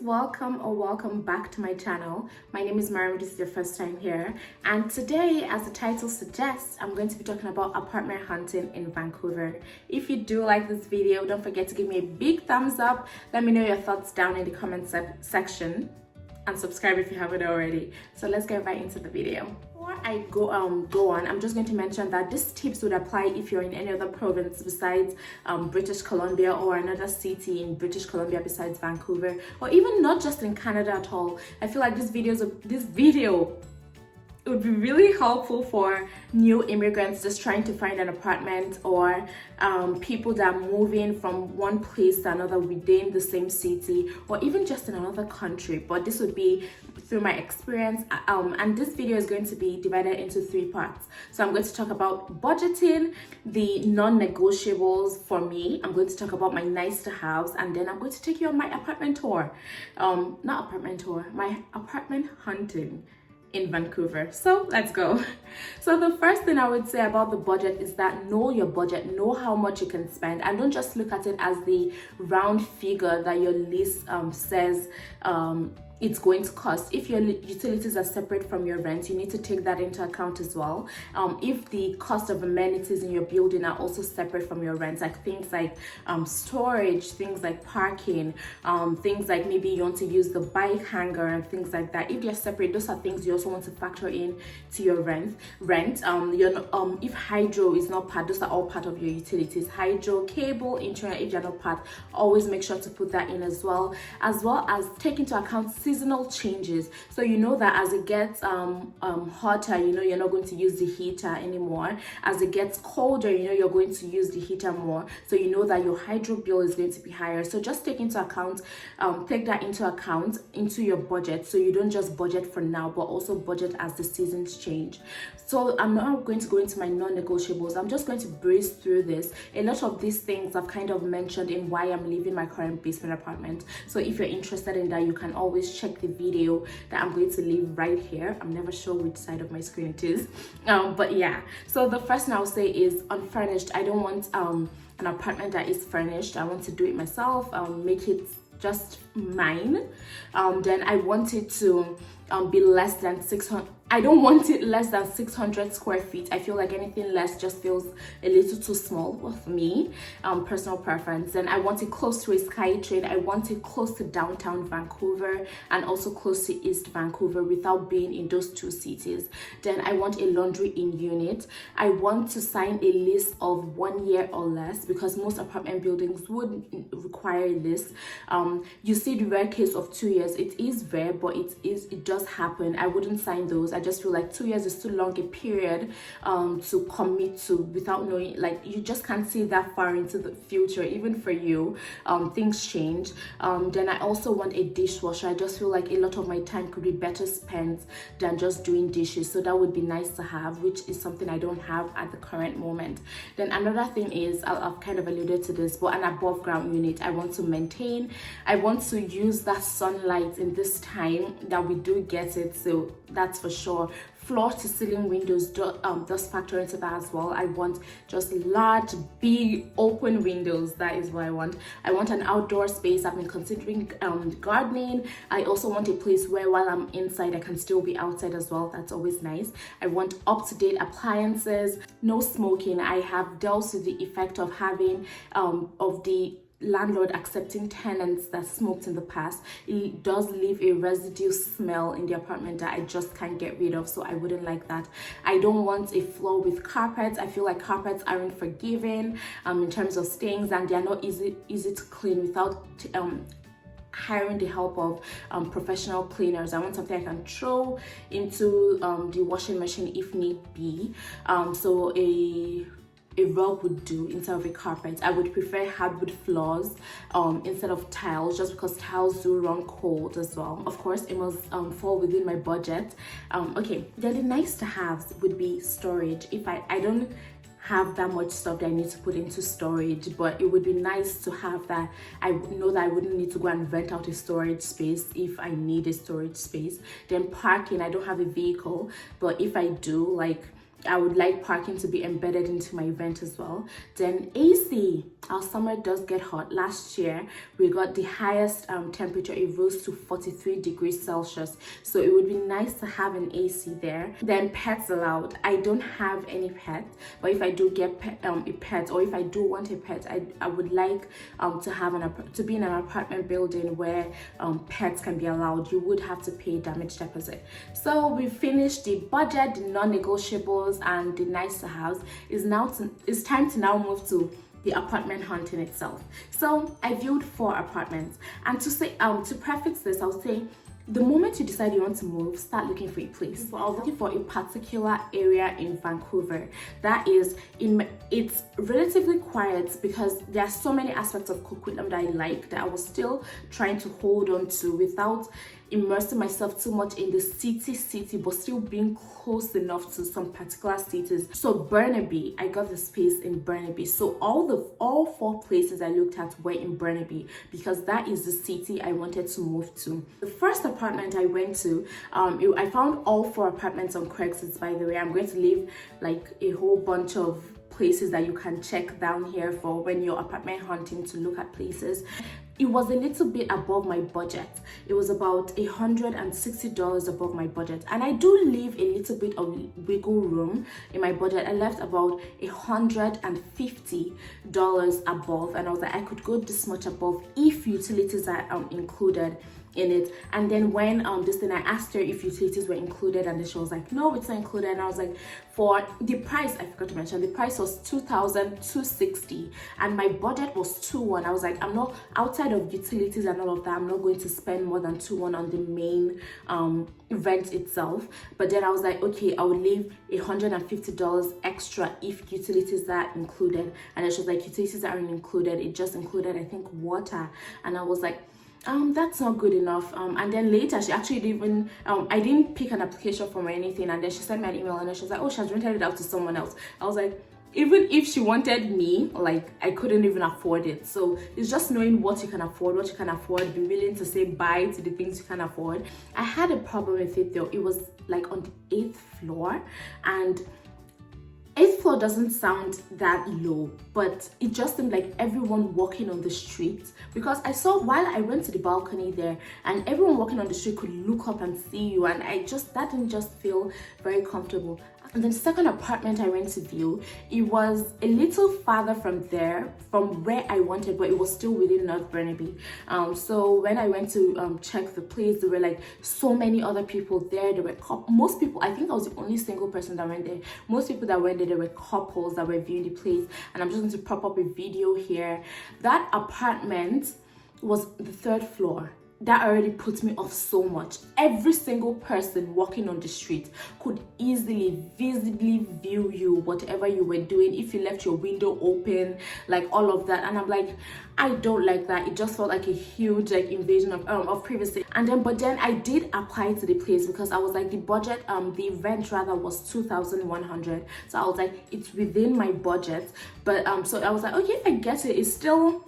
welcome or welcome back to my channel. My name is Maryam. This is your first time here, and today, as the title suggests, I'm going to be talking about apartment hunting in Vancouver. If you do like this video, don't forget to give me a big thumbs up. Let me know your thoughts down in the comment section, and subscribe if you haven't already. So let's get right into the video. Before I go on, I'm just going to mention that these tips would apply if you're in any other province besides British Columbia, or another city in British Columbia besides Vancouver, or even not just in Canada at all. I feel like this video it would be really helpful for new immigrants just trying to find an apartment, or people that are moving from one place to another within the same city, or even just in another country. But this would be through my experience, and this video is going to be divided into 3 parts. So I'm going to talk about budgeting, the non-negotiables for me. I'm going to talk about my nice to haves, and then I'm going to take you on my apartment tour. My apartment hunting in Vancouver. So let's go. So the first thing I would say about the budget is that know your budget, know how much you can spend, and don't just look at it as the round figure that your lease says it's going to cost. If your utilities are separate from your rent, you need to take that into account as well. If the cost of amenities in your building are also separate from your rent, like things like storage, things like parking, things like maybe you want to use the bike hanger and things like that, if they're separate, those are things you also want to factor in to your rent. If hydro is not part, those are all part of your utilities. Hydro, cable, internet, if they're not part, always make sure to put that in as well as take into account seasonal changes. So you know that as it gets hotter, you know you're not going to use the heater anymore. As it gets colder, you know you're going to use the heater more. So you know that your hydro bill is going to be higher. So just take that into account into your budget, so you don't just budget for now but also budget as the seasons change. So I'm not going to go into my non-negotiables. I'm just going to breeze through this. A lot of these things I've kind of mentioned in why I'm leaving my current basement apartment. So if you're interested in that, you can always check the video that I'm going to leave right here. I'm never sure which side of my screen it is, but yeah. So the first thing I'll say is unfurnished. I don't want an apartment that is furnished. I want to do it myself, make it just mine. Then I want it to be less than 600. I don't want it less than 600 square feet. I feel like anything less just feels a little too small for me, personal preference. And I want it close to a SkyTrain. I want it close to downtown Vancouver and also close to East Vancouver without being in those 2 cities. Then I want a laundry in unit. I want to sign a lease of 1 year or less, because most apartment buildings would require this. You see the rare case of 2 years. It is rare, but it does happen. I wouldn't sign those. I just feel like 2 years is too long a period to commit to without knowing, like you just can't see that far into the future. Even for you, things change. Then I also want a dishwasher. I just feel like a lot of my time could be better spent than just doing dishes, so that would be nice to have, which is something I don't have at the current moment. Then another thing is, I've kind of alluded to this, but an above ground unit. I want to maintain, I want to use that sunlight in this time that we do get it, so that's for sure. Floor to ceiling windows does factor into that as well. I want just large, big, open windows. That is what I want. I want an outdoor space. I've been considering gardening. I also want a place where while I'm inside, I can still be outside as well. That's always nice. I want up-to-date appliances, no smoking. I have dealt with the effect of having of the landlord accepting tenants that smoked in the past. It does leave a residue smell in the apartment that I just can't get rid of, so I wouldn't like that. I don't want a floor with carpets. I feel like carpets aren't forgiving in terms of stains, and they're not easy to clean without hiring the help of professional cleaners. I want something I can throw into the washing machine if need be. So a rug would do instead of a carpet. I would prefer hardwood floors instead of tiles, just because tiles do run cold as well. Of course, it must fall within my budget. Okay, then the nice to haves would be storage. If I don't have that much stuff that I need to put into storage, but it would be nice to have that. I know that I wouldn't need to go and rent out a storage space if I need a storage space. Then parking, I don't have a vehicle, but if I do, like I would like parking to be embedded into my rent as well. Then AC. our summer does get hot. Last year we got the highest temperature. It rose to 43 degrees Celsius, so it would be nice to have an AC there. Then pets allowed. I don't have any pets, but if I do get a pet, or if I do want a pet, I would like to have to be in an apartment building where pets can be allowed. You would have to pay damage deposit. So we finished the budget, the non-negotiables, and the nice to have. It's time to now move to the apartment hunting itself. So I viewed 4 apartments, and to preface this, I'll say the moment you decide you want to move, start looking for a place. So I was looking for a particular area in Vancouver that is it's relatively quiet, because there are so many aspects of Coquitlam that I like that I was still trying to hold on to without immersing myself too much in the city, but still being close enough to some particular cities. So Burnaby, I got the space in Burnaby. So all 4 places I looked at were in Burnaby, because that is the city I wanted to move to. The first apartment I went to, I found all 4 apartments on Craigslist, by the way. I'm going to leave like a whole bunch of places that you can check down here for when you're apartment hunting, to look at places. It was a little bit above my budget. It was about $160 above my budget, and I do leave a little bit of wiggle room in my budget. I left about $150 above, and I was like, I could go this much above if utilities are included in it. And then when I asked her if utilities were included, and then she was like, no, it's not included. And I was like, for the price, I forgot to mention, the price was $2,260, and my budget was $2,100. I was like, I'm not, outside of utilities and all of that, I'm not going to spend more than $2,100 on the main rent itself. But then I was like, okay, I would leave $150 extra if utilities are included. And then she was like, utilities aren't included, it just included, I think, water. And I was like, that's not good enough. And then later she actually didn't I didn't pick an application form or anything, and then she sent me an email, and then she was like, oh, she has rented it out to someone else. I was like, even if she wanted me, like, I couldn't even afford it. So it's just knowing what you can afford, be willing to say bye to the things you can afford. I had a problem with it though. It was like on the 8th floor, and 8th floor doesn't sound that low, but it just seemed like everyone walking on the street, because I saw, while I went to the balcony there, and everyone walking on the street could look up and see you, and that didn't just feel very comfortable. And then the second apartment I went to view, it was a little farther from where I wanted, but it was still within North Burnaby. So when I went to check the place, there were like so many other people there. There were most people, I think I was the only single person that went there. Most people that went there were couples that were viewing the place. And I'm just going to prop up a video here. That apartment was the 3rd floor. That already puts me off so much. Every single person walking on the street could easily, visibly view you, whatever you were doing, if you left your window open, like all of that. And I'm like, I don't like that. It just felt like a huge invasion of privacy. But then I did apply to the place, because I was like, the budget, the rent rather, was $2,100. So I was like, it's within my budget. But so I was like, okay, if I get it, it's still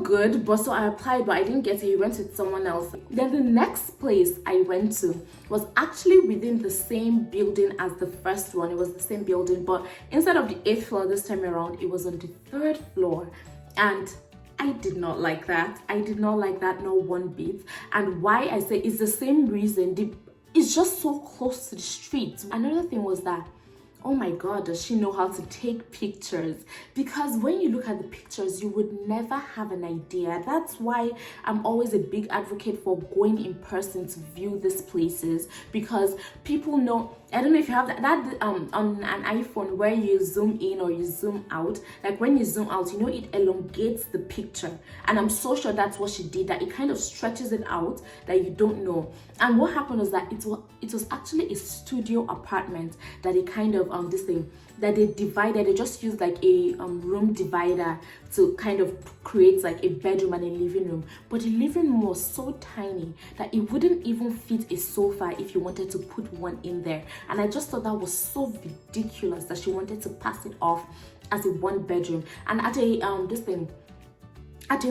good. But so I applied, but I didn't get it. He went with someone else. Then the next place I went to was actually within the same building as the first one. It was the same building, but instead of the 8th floor this time around, it was on the 3rd floor. And I did not like that. I did not like that, not one bit. And why I say it's the same reason. It's just so close to the street. Another thing was that, oh my God, does she know how to take pictures? Because when you look at the pictures, you would never have an idea. That's why I'm always a big advocate for going in person to view these places, because people know. I don't know if you have that on an iPhone where you zoom in or you zoom out. Like when you zoom out, it elongates the picture. And I'm so sure that's what she did, that it kind of stretches it out that you don't know. And what happened was that it was actually a studio apartment that it kind of that they divided. They just used like a room divider to kind of create like a bedroom and a living room. But the living room was so tiny that it wouldn't even fit a sofa if you wanted to put one in there. And I just thought that was so ridiculous that she wanted to pass it off as a 1-bedroom. And at a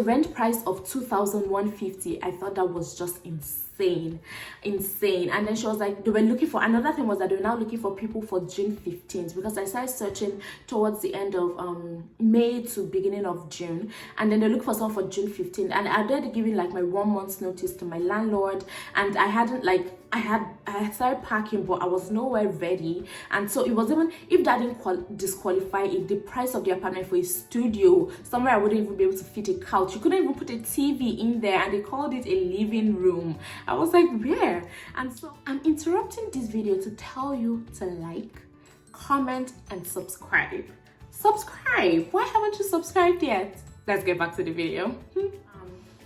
rent price of $2,150, I thought that was just insane. insane. And then she was like, they were looking for, another thing was that they were now looking for people for June 15th, because I started searching towards the end of May to beginning of June, and then they look for someone for June 15th. And I had given like my 1 month's notice to my landlord, and I hadn't like I had started packing, but I was nowhere ready. And so it was, even if that didn't disqualify it, the price of the apartment for a studio somewhere I wouldn't even be able to fit a couch. You couldn't even put a TV in there, and they called it a living room. I was like, where? And so I'm interrupting this video to tell you to like, comment, and subscribe. Why haven't you subscribed yet? Let's get back to the video.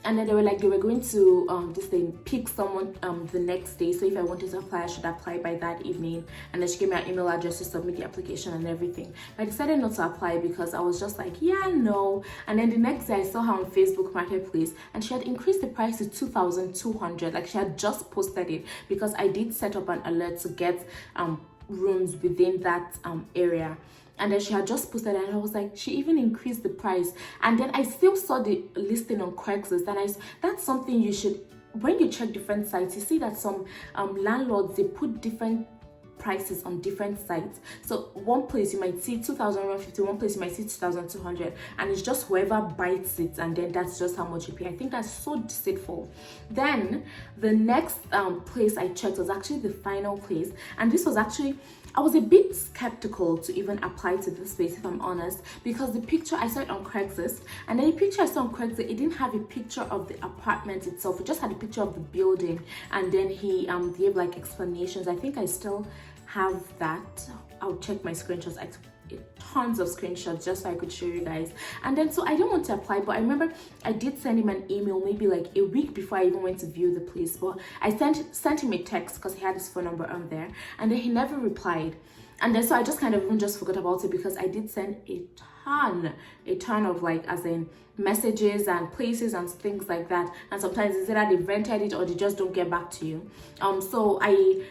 And then they were like, they were going to this thing, pick someone the next day. So if I wanted to apply, I should apply by that evening. And then she gave me an email address to submit the application and everything. But I decided not to apply because I was just like, yeah, no. And then the next day I saw her on Facebook Marketplace, and she had increased the price to 2,200. Like, she had just posted it, because I did set up an alert to get rooms within that area. And then she had just posted it, and I was like, she even increased the price. And then I still saw the listing on Craigslist, and that's something you should, when you check different sites, you see that some landlords, they put different prices on different sites. So one place you might see 2,150, one place you might see 2,200, and it's just whoever bites it, and then that's just how much you pay. I think that's so deceitful. Then the next place I checked was actually the final place, and this was actually, I was a bit skeptical to even apply to this place, if I'm honest, because the picture I saw it on Craigslist, and then the picture I saw on Craigslist, it didn't have a picture of the apartment itself. It just had a picture of the building, and then he gave like explanations. I think I still have that. I'll check my screenshots. I took tons of screenshots just so I could show you guys. And then so I didn't want to apply, but I remember I did send him an email maybe like a week before I even went to view the place. But I sent him a text because he had his phone number on there, and then he never replied. And then so I just kind of even just forgot about it, because I did send a ton of like, as in messages and places and things like that. And sometimes it's either they rented it or they just don't get back to you. So I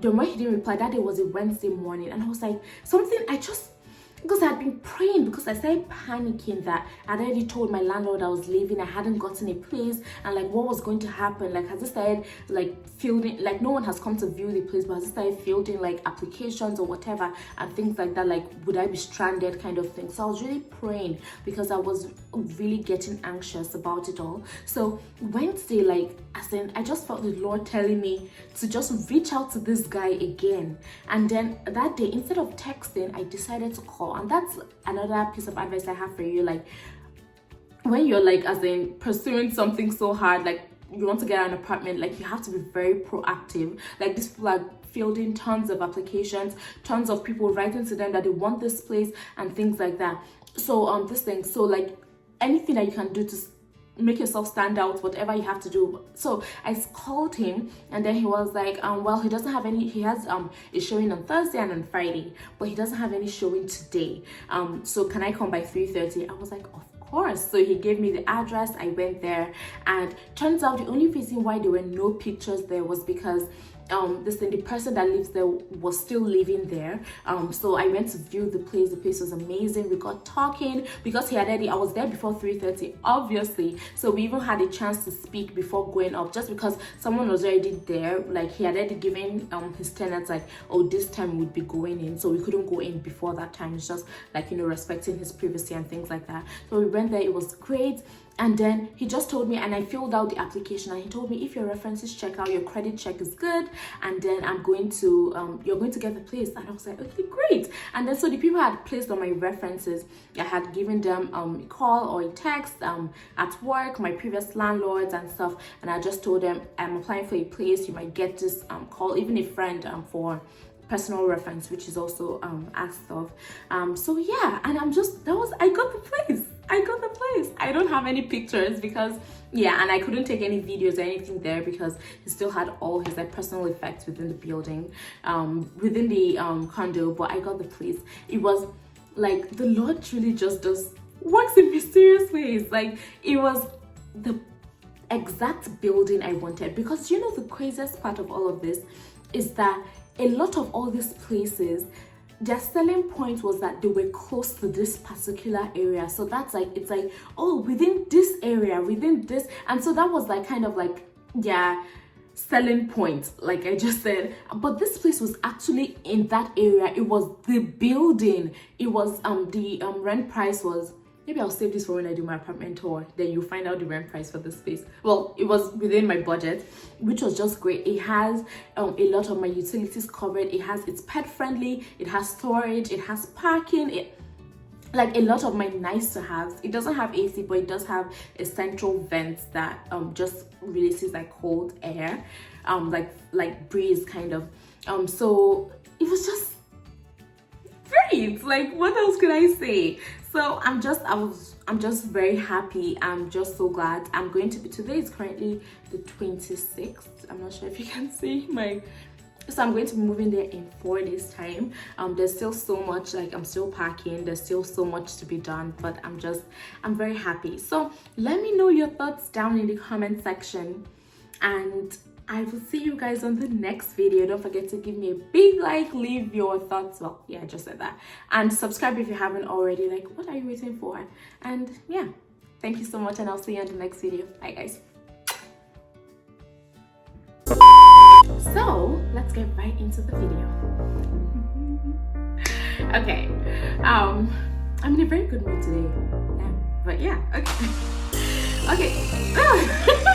the when he didn't reply, that day was a Wednesday morning, and I was like, something, because I had been praying, because I started panicking that I'd already told my landlord I was leaving, I hadn't gotten a place, and like what was going to happen. Like, has it started like fielding, like no one has come to view the place, but has it started fielding like applications or whatever and things like that, like would I be stranded kind of thing. So I was really praying, because I was really getting anxious about it all. So Wednesday, like, as in, I just felt the Lord telling me to just reach out to this guy again. And then that day, instead of texting, I decided to call. And that's another piece of advice I have for you. Like, when you're like, as in, pursuing something so hard, like you want to get an apartment, like you have to be very proactive. Like, these people are fielding tons of applications, tons of people writing to them that they want this place and things like that. So so like anything that you can do to make yourself stand out, whatever you have to do. So I called him, and then he was like, well, he doesn't have any, he has a showing on Thursday and on Friday, but he doesn't have any showing today. So can I come by 3:30? I was like, of course. So he gave me the address. I went there, and turns out the only reason why there were no pictures there was because the person that lives there was still living there. So I went to view the place. The place was amazing. We got talking, because I was there before 3:30, obviously, so we even had a chance to speak before going up, just because someone was already there. Like, he had already given his tenants like, oh, this time we'd be going in, so we couldn't go in before that time. It's just like, you know, respecting his privacy and things like that. So we went there. It was great. And then he just told me, and I filled out the application, and he told me, if your references check out, your credit check is good, and then I'm going to you're going to get the place. And I was like, okay, great. And then so the people I had placed on my references, I had given them a call or a text at work, my previous landlords and stuff, and I just told them, I'm applying for a place, you might get this call, even a friend for personal reference, which is also asked of. So yeah, and I got the place. I don't have any pictures because, yeah, and I couldn't take any videos or anything there because he still had all his like personal effects within the building, within the condo. But I got the place. It was like, the Lord truly just works in mysterious ways. Like, it was the exact building I wanted, because you know the craziest part of all of this is that a lot of all these places, their selling point was that they were close to this particular area. So that's like, it's like, oh, within this area, within this. And so that was like kind of like, yeah, selling point, like I just said. But this place was actually in that area. It was the building. It was the rent price was, maybe I'll save this for when I do my apartment tour, then you'll find out the rent price for this place. Well, it was within my budget, which was just great. It has a lot of my utilities covered. It's pet friendly, it has storage, it has parking, like a lot of my nice to haves. It doesn't have AC, but it does have a central vent that just releases like cold air, like breeze kind of. So it was just great. Like, what else could I say? So I'm just very happy. I'm just so glad. I'm going to be, today is currently the 26th. I'm not sure if you can see my, so I'm going to be moving there in 4 days time. There's still so much, like I'm still packing, there's still so much to be done, but I'm very happy. So let me know your thoughts down in the comment section, and I will see you guys on the next video. Don't forget to give me a big like, leave your thoughts, well, yeah, I just said that, and subscribe if you haven't already. Like, what are you waiting for? And yeah, thank you so much, and I'll see you in the next video. Bye guys. So let's get right into the video. Okay, I'm in a very good mood today. Yeah, but yeah, okay.